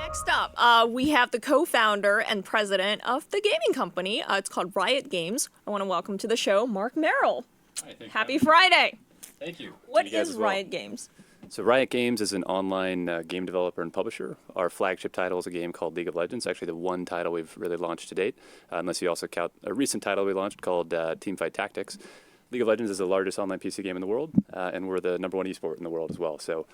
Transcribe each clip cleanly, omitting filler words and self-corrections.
Next up, we have the co-founder and president of the gaming company. It's called Riot Games. I want to welcome to the show Marc Merrill. Hi, Happy Friday. Thank you. What To you guys is as well. Riot Games? So Riot Games is an online game developer and publisher. Our flagship title is a game called League of Legends, actually the one title we've really launched to date, unless you also count a recent title we launched called Teamfight Tactics. League of Legends is the largest online PC game in the world, and we're the #1 esport in the world as well. So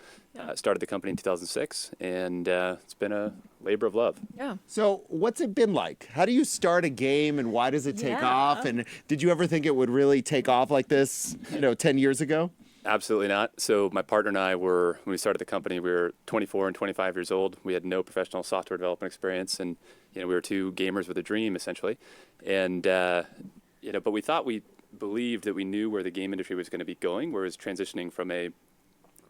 started the company in 2006, and it's been a labor of love. Yeah. So what's it been like? How do you start a game and why does it take off? And did you ever think it would really take off like this, 10 years ago? Absolutely not. So my partner and I were, when we started the company, we were 24 and 25 years old. We had no professional software development experience, and we were two gamers with a dream, essentially. And but we believed that we knew where the game industry was going to be going, whereas transitioning from a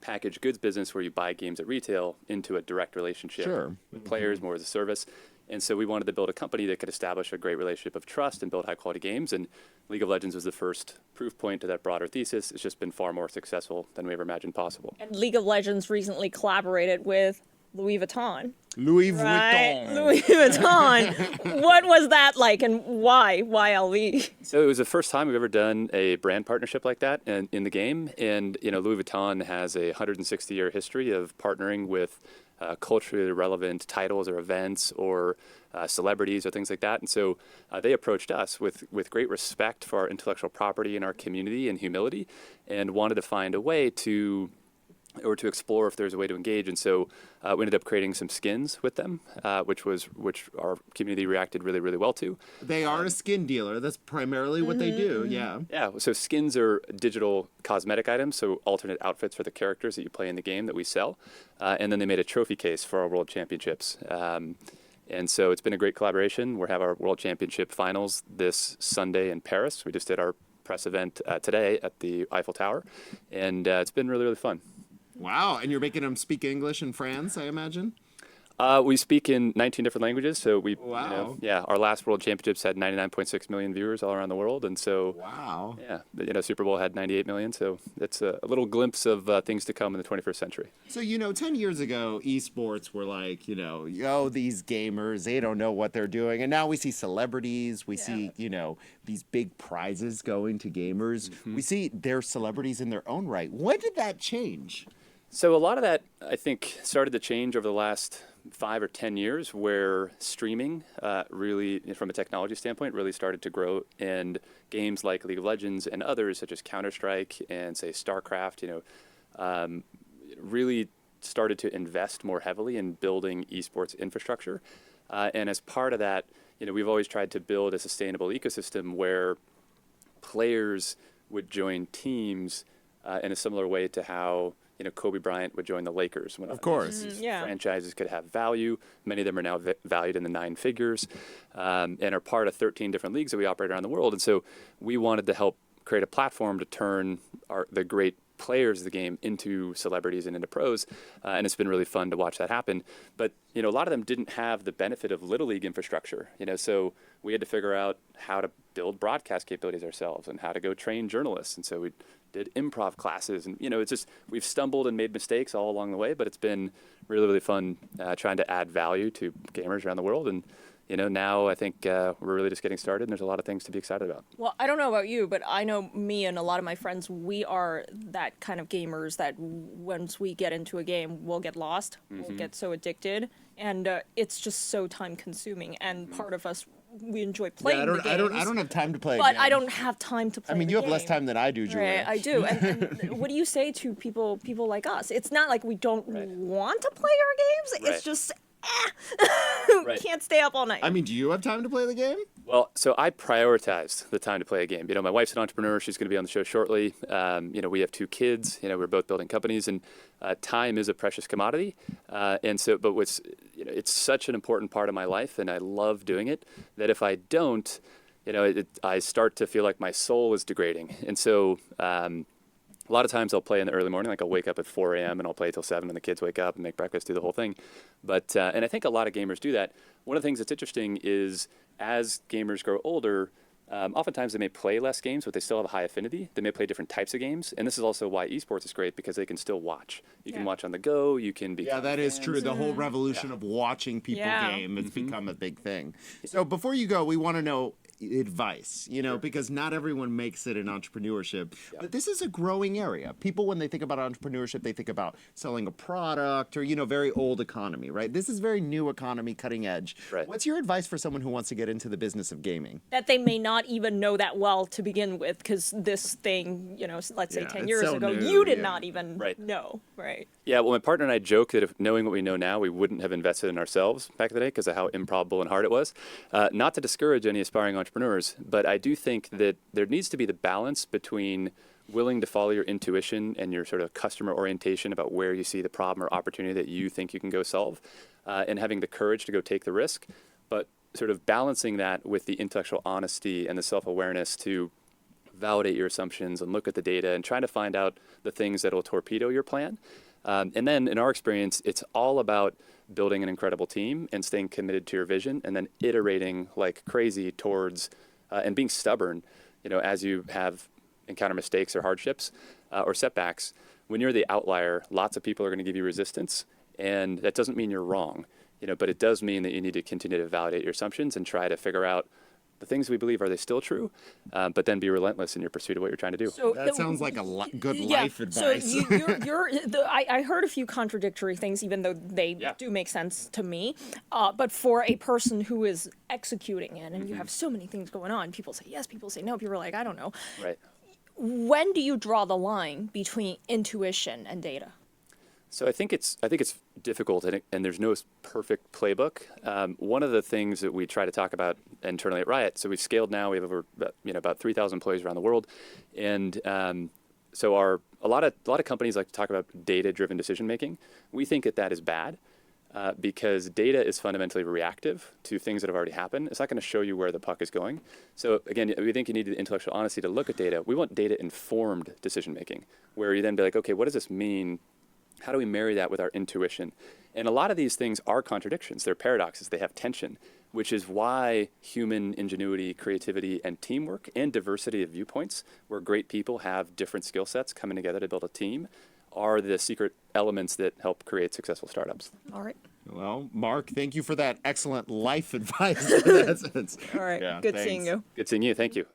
packaged goods business where you buy games at retail into a direct relationship with players, more as a service. And so we wanted to build a company that could establish a great relationship of trust and build high-quality games. And League of Legends was the first proof point to that broader thesis. It's just been far more successful than we ever imagined possible. And League of Legends recently collaborated with Louis Vuitton. Louis Right? Vuitton. Louis Vuitton. What was that like, and why? Why LV? So it was the first time we've ever done a brand partnership like that in the game. And Louis Vuitton has a 160-year history of partnering with culturally relevant titles or events or celebrities or things like that. And so they approached us with great respect for our intellectual property and our community and humility, and wanted to find a way to explore if there's a way to engage. And so we ended up creating some skins with them, which our community reacted really, really well to. They are a skin dealer. That's primarily what they do, yeah. Yeah, so skins are digital cosmetic items, so alternate outfits for the characters that you play in the game that we sell. And then they made a trophy case for our World Championships. And so it's been a great collaboration. We'll have our World Championship finals this Sunday in Paris. We just did our press event today at the Eiffel Tower, and it's been really, really fun. Wow, and you're making them speak English in France, I imagine? We speak in 19 different languages, so Wow. our last World Championships had 99.6 million viewers all around the world, and so Wow. Super Bowl had 98 million, so it's a little glimpse of things to come in the 21st century. So, 10 years ago, eSports were like, these gamers, they don't know what they're doing. And now we see celebrities, we see, these big prizes going to gamers. We see they're celebrities in their own right. When did that change? So a lot of that, I think, started to change over the last 5 or 10 years, where streaming really, from a technology standpoint, really started to grow. And games like League of Legends and others, such as Counter-Strike and, say, StarCraft, really started to invest more heavily in building esports infrastructure. And as part of that, we've always tried to build a sustainable ecosystem where players would join teams in a similar way to how Kobe Bryant would join the Lakers. Of course. These franchises could have value. Many of them are now valued in the 9 figures and are part of 13 different leagues that we operate around the world. And so we wanted to help create a platform to turn the great players of the game into celebrities and into pros. And it's been really fun to watch that happen. But, a lot of them didn't have the benefit of Little League infrastructure. So we had to figure out how to build broadcast capabilities ourselves and how to go train journalists. And so we did improv classes, and it's just, we've stumbled and made mistakes all along the way, but it's been really, really fun trying to add value to gamers around the world. And now I think we're really just getting started, and there's a lot of things to be excited about. Well, I don't know about you, but I know me and a lot of my friends, we are that kind of gamers that once we get into a game, we'll get lost, we'll get so addicted, and it's just so time consuming. And part of us, we enjoy playing the games. I don't have time to play. But I don't have time to play. You have less time than I do, Julia. Right, I do. And what do you say to people like us? It's not like we don't want to play our games. It's just can't stay up all night. Do you have time to play the game? Well, so I prioritized the time to play a game. My wife's an entrepreneur. She's going to be on the show shortly. We have 2 kids. We're both building companies, and time is a precious commodity. And so, but it's such an important part of my life, and I love doing it, that if I don't, I start to feel like my soul is degrading. And so a lot of times I'll play in the early morning, like I'll wake up at 4 a.m. and I'll play till 7 when the kids wake up and make breakfast, do the whole thing. But and I think a lot of gamers do that. One of the things that's interesting is as gamers grow older, Oftentimes they may play less games, but they still have a high affinity. They may play different types of games. And this is also why esports is great, because they can still watch. You can watch on the go. You can be. Yeah, that is true. The whole revolution of watching people game has become a big thing. So before you go, we want to know advice, because not everyone makes it in entrepreneurship, but this is a growing area. People, when they think about entrepreneurship, they think about selling a product or, very old economy, right? This is very new economy, cutting edge. Right. What's your advice for someone who wants to get into the business of gaming? That they may not even know that well to begin with, because this thing, let's say 10 years so ago, new, you did not even Right. know, right? Yeah, well, my partner and I joke that if knowing what we know now, we wouldn't have invested in ourselves back in the day because of how improbable and hard it was. Not to discourage any aspiring entrepreneurs, but I do think that there needs to be the balance between willing to follow your intuition and your sort of customer orientation about where you see the problem or opportunity that you think you can go solve, and having the courage to go take the risk, but sort of balancing that with the intellectual honesty and the self-awareness to validate your assumptions and look at the data and try to find out the things that will torpedo your plan. And then in our experience, it's all about building an incredible team and staying committed to your vision and then iterating like crazy towards and being stubborn, as you encounter mistakes or hardships or setbacks. When you're the outlier, lots of people are going to give you resistance, and that doesn't mean you're wrong, but it does mean that you need to continue to validate your assumptions and try to figure out the things we believe, are they still true? But then be relentless in your pursuit of what you're trying to do. So That sounds like a good life advice. So I heard a few contradictory things, even though they do make sense to me. But for a person who is executing it, and you have so many things going on, people say yes, people say no, people are like, I don't know. Right. When do you draw the line between intuition and data? So I think it's difficult, and there's no perfect playbook. One of the things that we try to talk about internally at Riot, so we've scaled now. We have over about 3,000 employees around the world, and so a lot of companies like to talk about data-driven decision making. We think that is bad. Because data is fundamentally reactive to things that have already happened. It's not going to show you where the puck is going. So again, we think you need the intellectual honesty to look at data. We want data-informed decision-making, where you then be like, okay, what does this mean? How do we marry that with our intuition? And a lot of these things are contradictions. They're paradoxes. They have tension, which is why human ingenuity, creativity, and teamwork and diversity of viewpoints, where great people have different skill sets coming together to build a team, are the secret elements that help create successful startups. All right. Well, Marc, thank you for that excellent life advice in that sense. All right. Good seeing you. Good seeing you. Thank you.